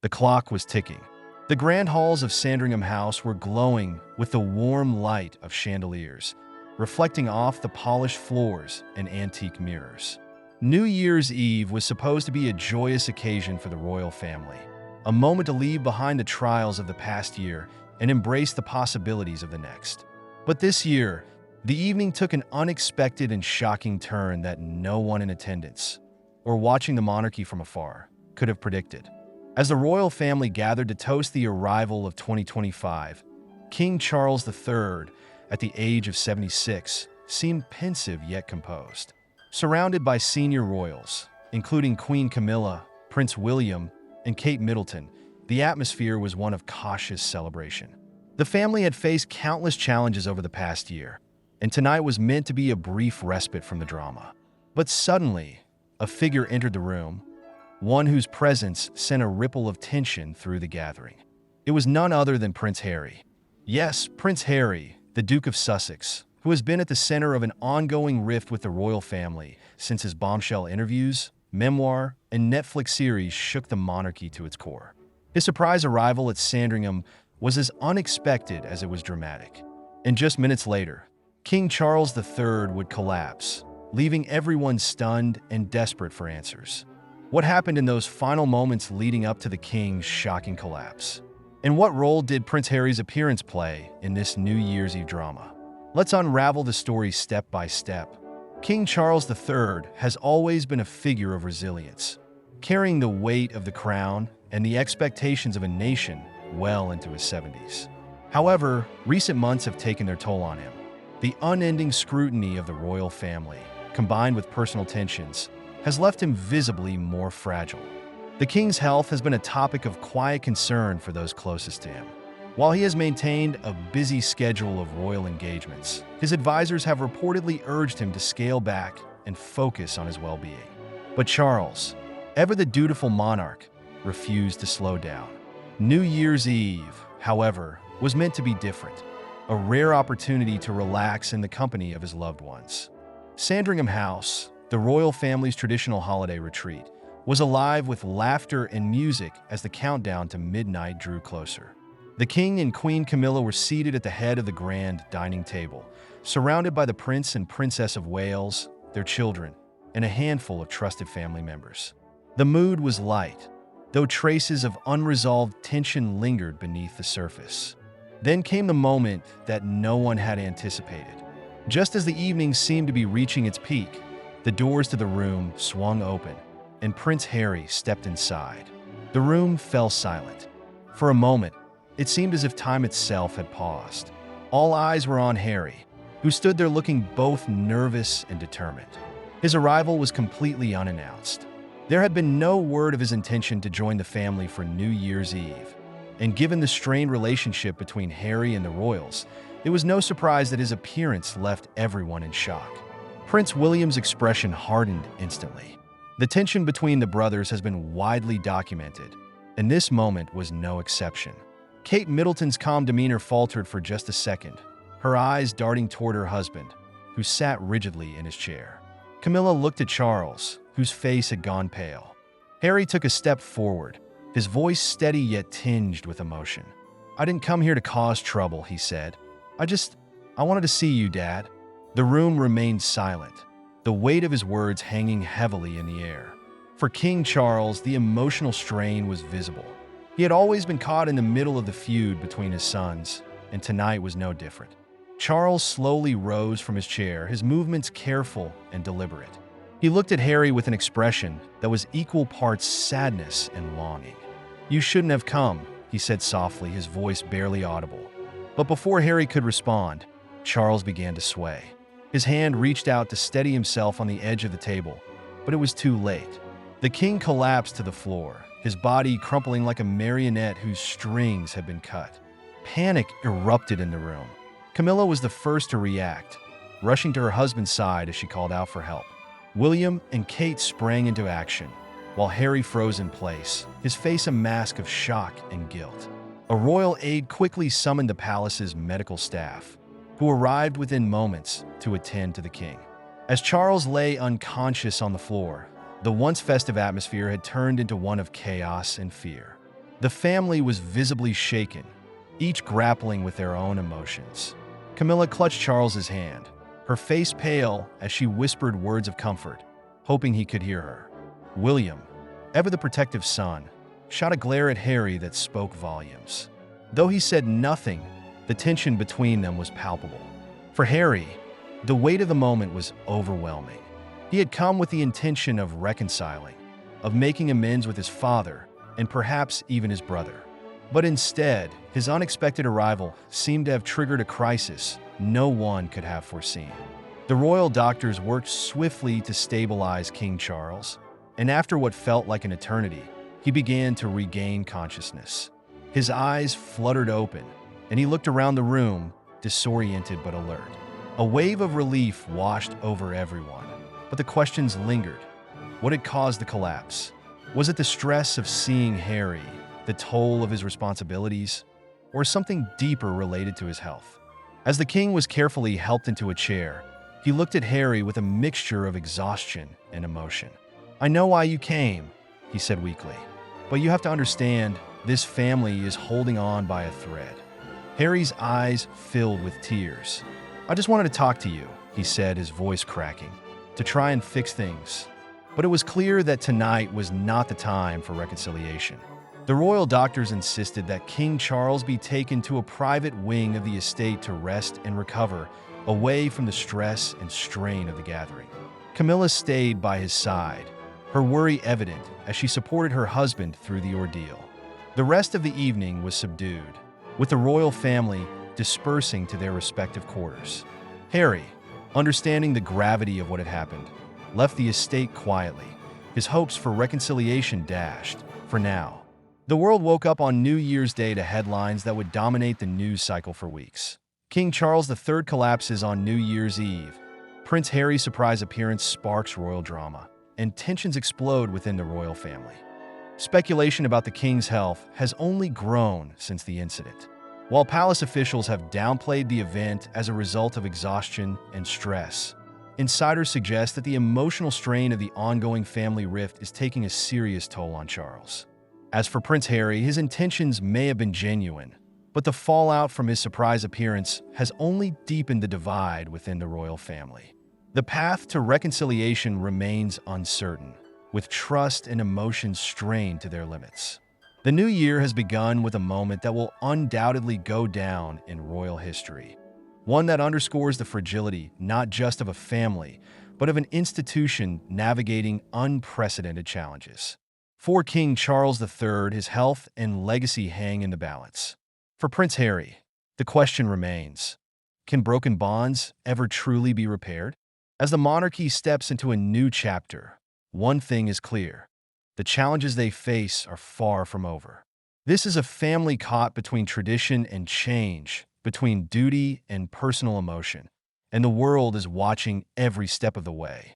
The clock was ticking. The grand halls of Sandringham House were glowing with the warm light of chandeliers, reflecting off the polished floors and antique mirrors. New Year's Eve was supposed to be a joyous occasion for the royal family, a moment to leave behind the trials of the past year and embrace the possibilities of the next. But this year, the evening took an unexpected and shocking turn that no one in attendance, or watching the monarchy from afar, could have predicted. As the royal family gathered to toast the arrival of 2025, King Charles III, at the age of 76, seemed pensive yet composed. Surrounded by senior royals, including Queen Camilla, Prince William, and Kate Middleton, the atmosphere was one of cautious celebration. The family had faced countless challenges over the past year, and tonight was meant to be a brief respite from the drama. But suddenly, a figure entered the room, one whose presence sent a ripple of tension through the gathering. It was none other than Prince Harry. Yes, Prince Harry, the Duke of Sussex, who has been at the center of an ongoing rift with the royal family since his bombshell interviews, memoir, and Netflix series shook the monarchy to its core. His surprise arrival at Sandringham was as unexpected as it was dramatic. And just minutes later, King Charles III would collapse, leaving everyone stunned and desperate for answers. What happened in those final moments leading up to the king's shocking collapse? And what role did Prince Harry's appearance play in this New Year's Eve drama? Let's unravel the story step by step. King Charles III has always been a figure of resilience, carrying the weight of the crown and the expectations of a nation well into his 70s. However, recent months have taken their toll on him. The unending scrutiny of the royal family, combined with personal tensions, has left him visibly more fragile. The king's health has been a topic of quiet concern for those closest to him. While he has maintained a busy schedule of royal engagements, his advisors have reportedly urged him to scale back and focus on his well-being. But Charles, ever the dutiful monarch, refused to slow down. New Year's Eve, however, was meant to be different, a rare opportunity to relax in the company of his loved ones. Sandringham House, the royal family's traditional holiday retreat, was alive with laughter and music as the countdown to midnight drew closer. The King and Queen Camilla were seated at the head of the grand dining table, surrounded by the Prince and Princess of Wales, their children, and a handful of trusted family members. The mood was light, though traces of unresolved tension lingered beneath the surface. Then came the moment that no one had anticipated. Just as the evening seemed to be reaching its peak, the doors to the room swung open, and Prince Harry stepped inside. The room fell silent. For a moment, it seemed as if time itself had paused. All eyes were on Harry, who stood there looking both nervous and determined. His arrival was completely unannounced. There had been no word of his intention to join the family for New Year's Eve, and given the strained relationship between Harry and the royals, it was no surprise that his appearance left everyone in shock. Prince William's expression hardened instantly. The tension between the brothers has been widely documented, and this moment was no exception. Kate Middleton's calm demeanor faltered for just a second, her eyes darting toward her husband, who sat rigidly in his chair. Camilla looked at Charles, whose face had gone pale. Harry took a step forward, his voice steady yet tinged with emotion. "I didn't come here to cause trouble," he said. I wanted to see you, Dad." The room remained silent, the weight of his words hanging heavily in the air. For King Charles, the emotional strain was visible. He had always been caught in the middle of the feud between his sons, and tonight was no different. Charles slowly rose from his chair, his movements careful and deliberate. He looked at Harry with an expression that was equal parts sadness and longing. "You shouldn't have come," he said softly, his voice barely audible. But before Harry could respond, Charles began to sway. His hand reached out to steady himself on the edge of the table, but it was too late. The king collapsed to the floor, his body crumpling like a marionette whose strings had been cut. Panic erupted in the room. Camilla was the first to react, rushing to her husband's side as she called out for help. William and Kate sprang into action, while Harry froze in place, his face a mask of shock and guilt. A royal aide quickly summoned the palace's medical staff, who arrived within moments to attend to the king. As Charles lay unconscious on the floor, the once festive atmosphere had turned into one of chaos and fear. The family was visibly shaken, each grappling with their own emotions. Camilla clutched Charles's hand, her face pale as she whispered words of comfort, hoping he could hear her. William, ever the protective son, shot a glare at Harry that spoke volumes. Though he said nothing, the tension between them was palpable. For Harry, the weight of the moment was overwhelming. He had come with the intention of reconciling, of making amends with his father, and perhaps even his brother. But instead, his unexpected arrival seemed to have triggered a crisis no one could have foreseen. The royal doctors worked swiftly to stabilize King Charles, and after what felt like an eternity, he began to regain consciousness. His eyes fluttered open, and he looked around the room, disoriented but alert. A wave of relief washed over everyone, but the questions lingered. What had caused the collapse? Was it the stress of seeing Harry, the toll of his responsibilities, or something deeper related to his health? As the king was carefully helped into a chair, he looked at Harry with a mixture of exhaustion and emotion. "I know why you came," he said weakly, "but you have to understand, this family is holding on by a thread." Harry's eyes filled with tears. "I just wanted to talk to you," he said, his voice cracking, "to try and fix things." But it was clear that tonight was not the time for reconciliation. The royal doctors insisted that King Charles be taken to a private wing of the estate to rest and recover, away from the stress and strain of the gathering. Camilla stayed by his side, her worry evident as she supported her husband through the ordeal. The rest of the evening was subdued, with the royal family dispersing to their respective quarters. Harry, understanding the gravity of what had happened, left the estate quietly, his hopes for reconciliation dashed, for now. The world woke up on New Year's Day to headlines that would dominate the news cycle for weeks. King Charles III collapses on New Year's Eve. Prince Harry's surprise appearance sparks royal drama, and tensions explode within the royal family. Speculation about the king's health has only grown since the incident. While palace officials have downplayed the event as a result of exhaustion and stress, insiders suggest that the emotional strain of the ongoing family rift is taking a serious toll on Charles. As for Prince Harry, his intentions may have been genuine, but the fallout from his surprise appearance has only deepened the divide within the royal family. The path to reconciliation remains uncertain, with trust and emotion strained to their limits. The new year has begun with a moment that will undoubtedly go down in royal history. One that underscores the fragility not just of a family, but of an institution navigating unprecedented challenges. For King Charles III, his health and legacy hang in the balance. For Prince Harry, the question remains, can broken bonds ever truly be repaired? As the monarchy steps into a new chapter, one thing is clear: the challenges they face are far from over. This is a family caught between tradition and change, between duty and personal emotion, and the world is watching every step of the way.